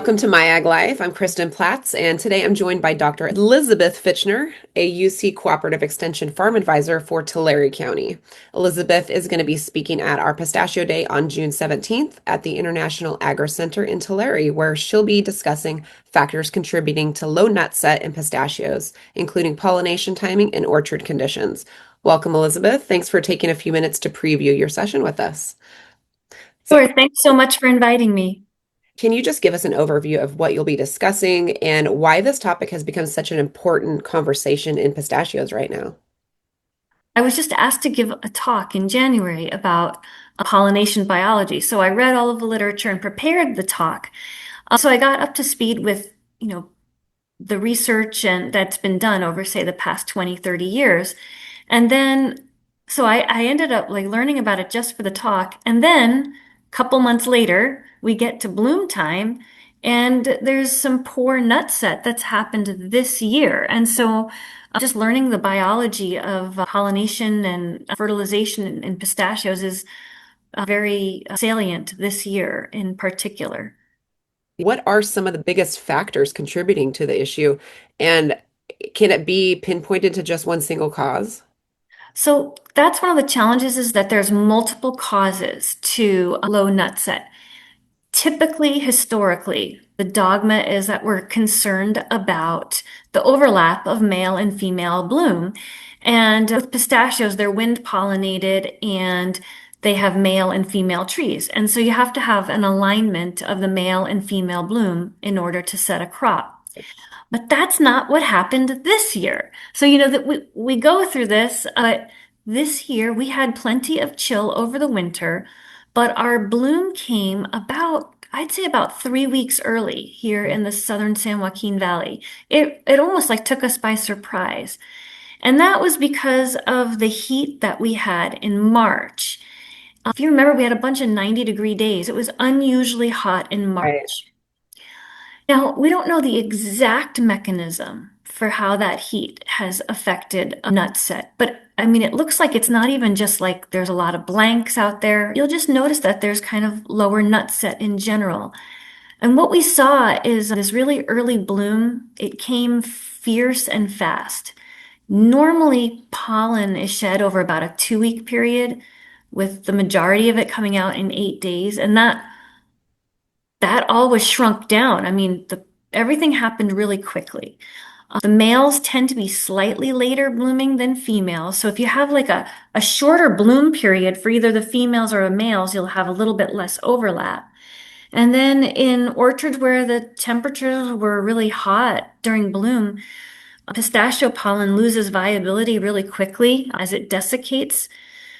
Welcome to My Ag Life. I'm Kristin Platts, and today I'm joined by Dr. Elizabeth Fichtner, a UC Cooperative Extension Farm Advisor for Tulare County. Elizabeth is going to be speaking at our Pistachio Day on June 17th at the International Agri Center in Tulare, where she'll be discussing factors contributing to low nut set in pistachios, including pollination timing and orchard conditions. Welcome, Elizabeth. Thanks for taking a few minutes to preview your session with us. Sure. Thanks so much for inviting me. Can you just give us an overview of what you'll be discussing and why this topic has become such an important conversation in pistachios right now? I was just asked to give a talk in January about pollination biology. So I read all of the literature and prepared the talk. So I got up to speed with, the research and that's been done over, say, the past 20, 30 years. And then, so I ended up like learning about it just for the talk. And then a couple months later, we get to bloom time and there's some poor nut set that's happened this year. And so just learning the biology of pollination and fertilization in pistachios is very salient this year in particular. What are some of the biggest factors contributing to the issue? And can it be pinpointed to just one single cause? So that's one of the challenges is that there's multiple causes to a low nut set. Typically, historically, the dogma is that we're concerned about the overlap of male and female bloom. And with pistachios, they're wind pollinated and they have male and female trees. And so you have to have an alignment of the male and female bloom in order to set a crop. But that's not what happened this year. So, that we go through this. This year we had plenty of chill over the winter, but our bloom came I'd say about 3 weeks early here in the southern San Joaquin Valley. It almost like took us by surprise. And that was because of the heat that we had in March. If you remember, we had a bunch of 90-degree days. It was unusually hot in Right. March. Now, we don't know the exact mechanism for how that heat has affected a nut set, but I mean, it looks like it's not even just like there's a lot of blanks out there. You'll just notice that there's kind of lower nut set in general. And what we saw is this really early bloom. It came fierce and fast. Normally, pollen is shed over about a 2 week period, with the majority of it coming out in 8 days. And that all was shrunk down. I mean, everything happened really quickly. The males tend to be slightly later blooming than females. So if you have like a shorter bloom period for either the females or the males, you'll have a little bit less overlap. And then in orchards where the temperatures were really hot during bloom, pistachio pollen loses viability really quickly as it desiccates.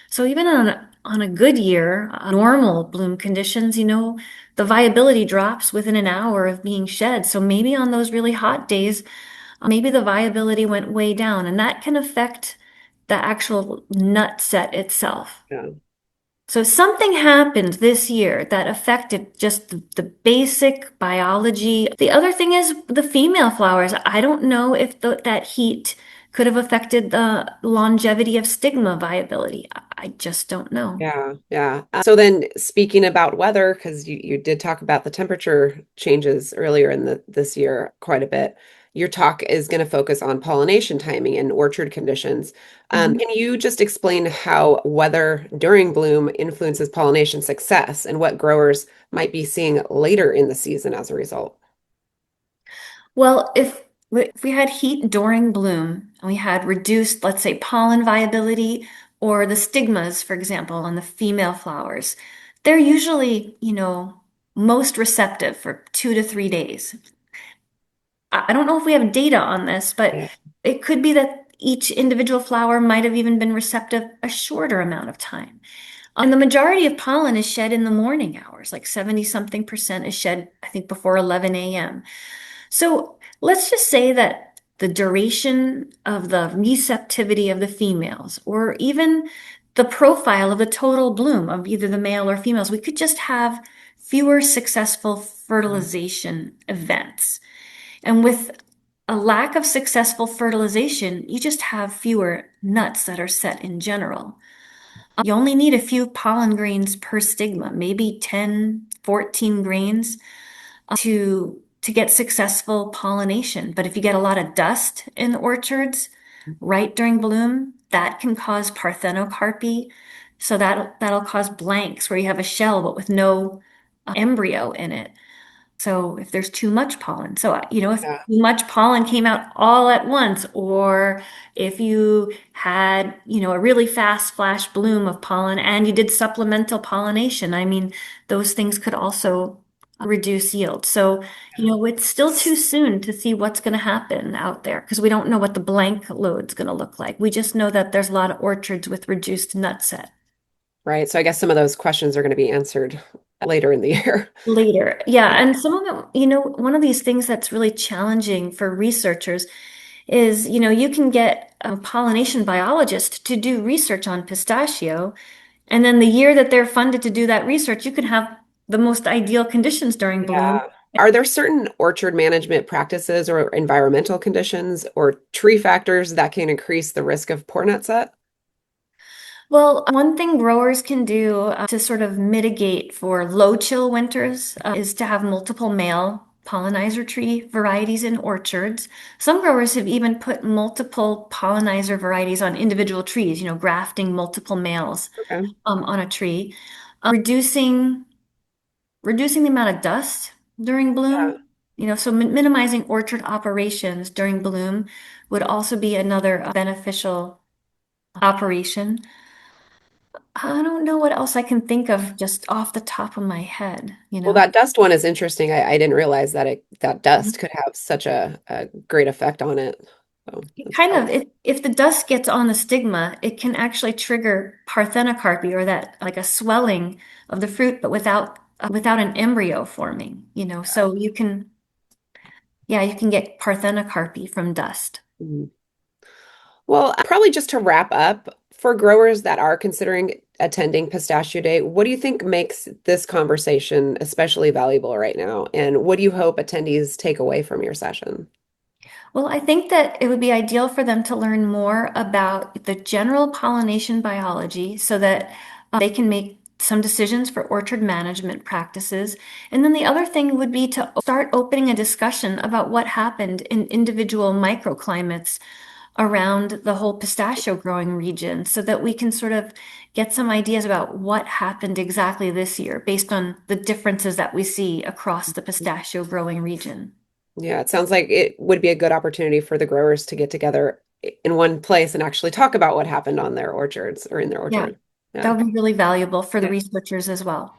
So even on a good year, normal bloom conditions, the viability drops within an hour of being shed. So maybe on those really hot days, maybe the viability went way down, and that can affect the actual nut set itself. Yeah. So something happened this year that affected just the basic biology. The other thing is the female flowers. I don't know if that heat could have affected the longevity of stigma viability. I just don't know. Yeah, yeah. So then speaking about weather, because you did talk about the temperature changes earlier in this year quite a bit. Your talk is going to focus on pollination timing and orchard conditions. Mhm. Can you just explain how weather during bloom influences pollination success and what growers might be seeing later in the season as a result? Well, if we had heat during bloom and we had reduced, let's say, pollen viability or the stigmas, for example, on the female flowers, they're usually, most receptive for 2 to 3 days. I don't know if we have data on this, but Yeah. it could be that each individual flower might have even been receptive a shorter amount of time. And the majority of pollen is shed in the morning hours, like 70 something percent is shed, I think, before 11 a.m. So let's just say that the duration of the receptivity of the females, or even the profile of the total bloom of either the male or females, we could just have fewer successful fertilization events. And with a lack of successful fertilization, you just have fewer nuts that are set in general. You only need a few pollen grains per stigma, maybe 10, 14 grains. to get successful pollination. But if you get a lot of dust in orchards right during bloom, that can cause parthenocarpy. So that'll cause blanks where you have a shell but with no embryo in it. So if there's too much pollen, so if too Yeah. much pollen came out all at once, or if you had, a really fast flash bloom of pollen and you did supplemental pollination, I mean, those things could also reduce yield. So, it's still too soon to see what's going to happen out there because we don't know what the blank load's going to look like. We just know that there's a lot of orchards with reduced nut set. Right. So I guess some of those questions are going to be answered later in the year. Later. Yeah. And some of them, one of these things that's really challenging for researchers is, you can get a pollination biologist to do research on pistachio. And then the year that they're funded to do that research, you can have the most ideal conditions during bloom. Yeah. Are there certain orchard management practices or environmental conditions or tree factors that can increase the risk of poor nut set? Well, one thing growers can do to sort of mitigate for low chill winters is to have multiple male pollinizer tree varieties in orchards. Some growers have even put multiple pollinizer varieties on individual trees, grafting multiple males Okay. on a tree. Reducing the amount of dust during Yeah. bloom, so minimizing orchard operations during bloom would also be another beneficial operation. I don't know what else I can think of just off the top of my head. Well, that dust one is interesting. I didn't realize that that dust could have such a great effect on it. So It that's kind of, probably, if the dust gets on the stigma, it can actually trigger parthenocarpy or that like a swelling of the fruit, but without an embryo forming, so you can get parthenocarpy from dust. mhm. Well, probably just to wrap up, for growers that are considering attending Pistachio Day, what do you think makes this conversation especially valuable right now? And what do you hope attendees take away from your session? Well, I think that it would be ideal for them to learn more about the general pollination biology so that they can make some decisions for orchard management practices. And then the other thing would be to start opening a discussion about what happened in individual microclimates around the whole pistachio growing region so that we can sort of get some ideas about what happened exactly this year based on the differences that we see across the pistachio growing region. Yeah, it sounds like it would be a good opportunity for the growers to get together in one place and actually talk about what happened on their orchards or in their Yeah, orchard. that Yeah. would be really valuable for the Yeah. researchers as well.